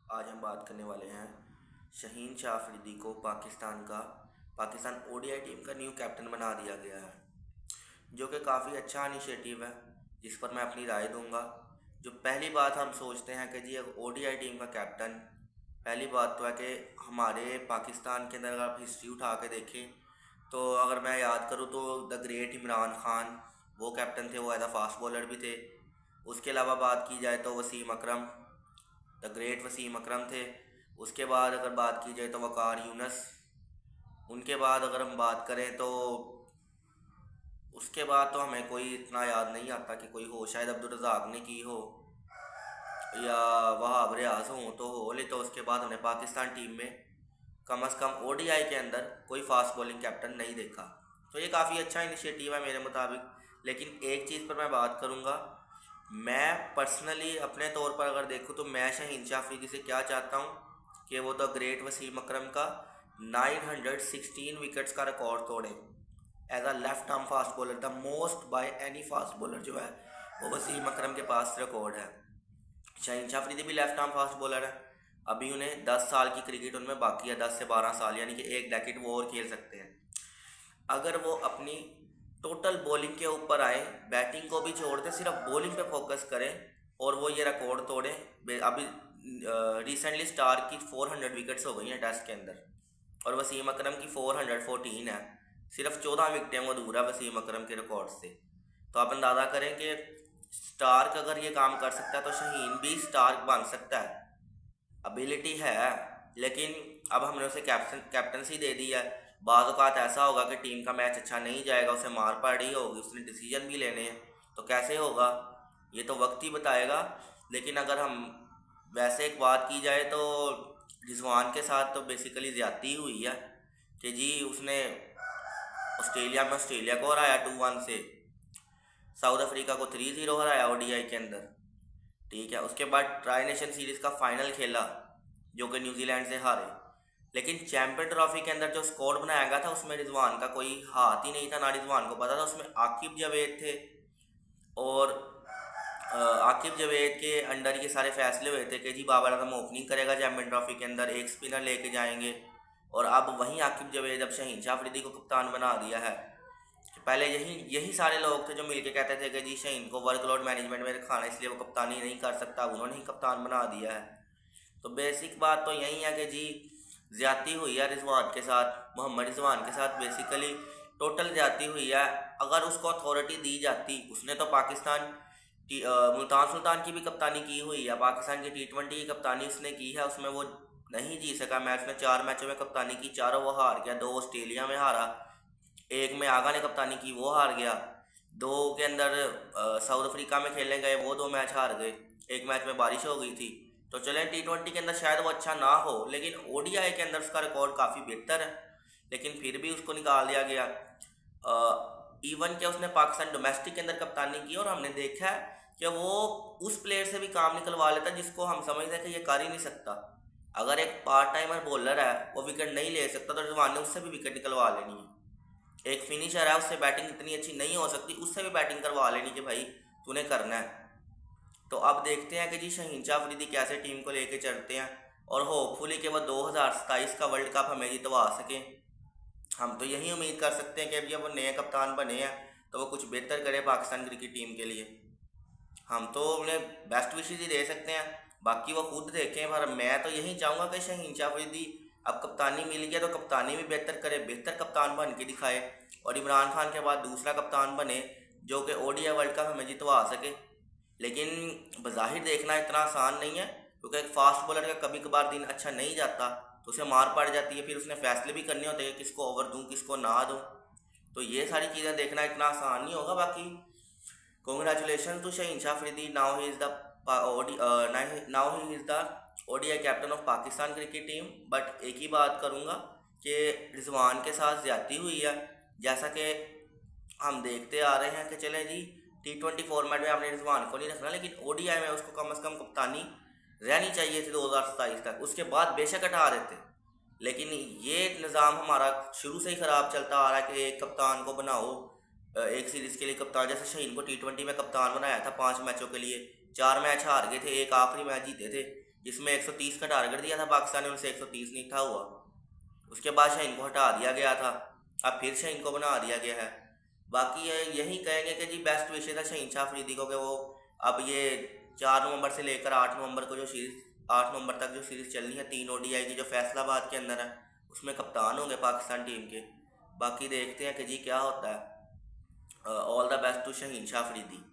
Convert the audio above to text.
आज हम बात करने वाले हैं शहीन शाह अफरीदी को पाकिस्तान ओडीआई टीम का न्यू कैप्टन बना दिया गया है, जो कि काफ़ी अच्छा इनिशिएटिव है, जिस पर मैं अपनी राय दूंगा। जो पहली बात हम सोचते हैं कि जी ओडीआई टीम का कैप्टन, पहली बात तो है कि हमारे पाकिस्तान के अंदर अगर आप हिस्ट्री उठा के देखें तो अगर मैं याद करूँ तो द ग्रेट इमरान खान वो कैप्टन थे, वो एज अ फास्ट बॉलर भी थे। उसके अलावा बात की जाए तो वसीम अकरम, द ग्रेट वसीम अकरम थे। उसके बाद अगर बात की जाए तो वकार यूनस। उनके बाद अगर हम बात करें तो उसके बाद तो हमें कोई इतना याद नहीं आता कि कोई हो, शायद अब्दुल रज़ाक ने की हो या वहाब रियाज हो तो हो, लेकिन तो उसके बाद हमने पाकिस्तान टीम में कम से कम ओडीआई के अंदर कोई फास्ट बॉलिंग कैप्टन नहीं देखा। तो ये काफ़ी अच्छा इनिशिएटिव है मेरे मुताबिक। लेकिन एक चीज़ पर मैं बात करूँगा, मैं पर्सनली अपने तौर पर अगर देखूँ तो मैं शाहीन शाह अफरीदी से क्या चाहता हूँ कि वो द ग्रेट वसीम अकरम का 916 विकेट्स का रिकॉर्ड तोड़े as a left arm fast bowler. The most by any fast bowler जो है वो वसीम अकरम के पास रिकॉर्ड है। शाहीन शाह अफरीदी भी लेफ्ट आर्म फास्ट बॉलर है। अभी उन्हें 10 साल की क्रिकेट उनमें बाकी है, 10 से 12 साल, यानी कि एक डेकेड वो और खेल सकते हैं। अगर वो अपनी टोटल बॉलिंग के ऊपर आए, बैटिंग को भी छोड़ दें, सिर्फ बॉलिंग पे फोकस करें और वो ये रिकॉर्ड तोड़ें। अभी रिसेंटली स्टार की 400 विकेट्स हो गई हैं टेस्ट के अंदर और वसीम अकरम की 414 है। सिर्फ 14 विकेटें वो दूर है वसीम अकरम के रिकॉर्ड से। तो आप अंदाज़ा करें कि स्टार्क अगर ये काम कर सकता है तो शहीन भी स्टार्क बन सकता है। एबिलिटी है, लेकिन अब हमने उसे कैप्टनसी दे दी है। बाज़ औक़ात ऐसा होगा कि टीम का मैच अच्छा नहीं जाएगा, उसे मार पड़ रही होगी, उसने डिसीजन भी लेने हैं, तो कैसे होगा ये तो वक्त ही बताएगा। लेकिन अगर हम वैसे एक बात की जाए तो रिजवान के साथ तो बेसिकली ज़्यादती हुई है कि जी उसने ऑस्ट्रेलिया को हराया 2-1 से, साउथ अफ्रीका को 3-0 हराया ओडीआई के अंदर। ठीक है, उसके बाद ट्राई नेशन सीरीज़ का फाइनल खेला जो कि न्यूजीलैंड से हारे। लेकिन चैंपियन ट्रॉफी के अंदर जो स्क्वाड बनाया गया था उसमें रिजवान का कोई हाथ ही नहीं था, ना रिजवान को पता था। उसमें आकिब जावेद थे और आकिब जावेद के अंडर ये सारे फैसले हुए थे कि जी बाबर आजम ओपनिंग करेगा चैंपियन ट्रॉफी के अंदर, एक स्पिनर लेके जाएंगे। और अब वहीं आकिब जावेद अब शहीन शाह अफरीदी को कप्तान बना दिया है। पहले यही यही सारे लोग थे जो मिलके कहते थे कि जी शहीन को वर्कलोड मैनेजमेंट में रखाना, इसलिए वो कप्तानी नहीं कर सकता, उन्होंने ही कप्तान बना दिया है। तो बेसिक बात तो यही है कि जी ज़्यादती हुई है रिजवान के साथ, मोहम्मद रिजवान के साथ बेसिकली टोटल ज़्यादती हुई है। अगर उसको अथॉरिटी दी जाती, उसने तो पाकिस्तान मुल्तान सुल्तान की भी कप्तानी की हुई है, पाकिस्तान की T20 की कप्तानी उसने की है, उसमें वो नहीं जी सका मैच में। 4 मैचों में कप्तानी की, चारों वो हार गया। 2 ऑस्ट्रेलिया में हारा, एक में आगा ने कप्तानी की, वो हार गया। 2 के अंदर साउथ अफ्रीका में खेलने गए, वो 2 मैच हार गए। एक मैच में बारिश हो गई थी। तो चलें T20 के अंदर शायद वो अच्छा ना हो, लेकिन ओडीआई के अंदर उसका रिकॉर्ड काफ़ी बेहतर है, लेकिन फिर भी उसको निकाल दिया गया। इवन क्या उसने पाकिस्तान डोमेस्टिक के अंदर कप्तानी की और हमने देखा है कि वो उस प्लेयर से भी काम निकलवा लेता जिसको हम समझते हैं कि ये कर ही नहीं सकता। अगर एक पार्ट टाइमर बॉलर है वो विकेट नहीं ले सकता तो रिजवान ने उससे भी विकेट निकलवा लेनी है। एक फिनिशर है, उससे बैटिंग इतनी अच्छी नहीं हो सकती, उससे भी बैटिंग करवा लेनी कि भाई तूने करना है। तो अब देखते हैं कि जी शहीन शाह अफरीदी कैसे टीम को लेके चलते हैं और होपफुली कि वह 2027 का वर्ल्ड कप हमें जितवा सकें। हम तो यही उम्मीद कर सकते हैं कि अभी अब वो नए कप्तान बने हैं तो वो कुछ बेहतर करे पाकिस्तान क्रिकेट टीम के लिए। हम तो उन्हें बेस्ट विशेज ही दे सकते हैं, बाकी वो खुद देखें। पर मैं तो यही चाहूँगा कि शहीन शाह अफरीदी अब कप्तानी मिल गया तो कप्तानी भी बेहतर करे, बेहतर कप्तान बन के दिखाए और इमरान खान के बाद दूसरा कप्तान बने जो कि ओडीआई वर्ल्ड कप हमें जितवा सके। लेकिन बज़ाहिर देखना इतना आसान नहीं है, क्योंकि एक फास्ट बॉलर का कभी कभार दिन अच्छा नहीं जाता तो उसे मार पड़ जाती है, फिर उसने फैसले भी करने होते हैं कि किसको ओवर दूँ किसको ना दूँ। तो ये सारी चीज़ें देखना इतना आसान नहीं होगा। बाकी Congratulations to Shaheen Shah Afridi. Now he is the now he is the ODI captain of Pakistan cricket team. But एक ही बात करूँगा कि रिजवान के साथ ज़्यादती हुई है, जैसा कि हम देखते आ रहे हैं कि चले जी T20 फॉर्मेट में आपने रिजवान को नहीं रखना, लेकिन ओडीआई में उसको कम से कम कप्तानी रहनी चाहिए थी 2027 तक, उसके बाद बेशक हटा देते। लेकिन ये निज़ाम हमारा शुरू से ही ख़राब चलता आ रहा है कि एक कप्तान को बनाओ एक सीरीज़ के लिए कप्तान। जैसे शहीन को T20 में कप्तान बनाया था 5 मैचों के लिए, 4 मैच हार गए थे, एक आखिरी मैच जीते थे। जिसमें 130 का टारगेट दिया था पाकिस्तान ने, उनसे 130 नहीं था हुआ। उसके बाद शाहीन को हटा दिया गया था, अब फिर शाहीन को बना दिया गया है। बाकी यही कहेंगे कि जी बेस्ट विशे था शाहीन शाह अफरीदी को कि वो अब ये 4 नवंबर से लेकर 8 नवंबर को जो सीरीज़ 8 नवंबर तक जो सीरीज़ चलनी है 3 ODI की जो फैसलाबाद के अंदर है, उसमें कप्तान होंगे पाकिस्तान टीम के। बाकी देखते हैं कि जी क्या होता है। All the best to Shaheen Shah Afridi.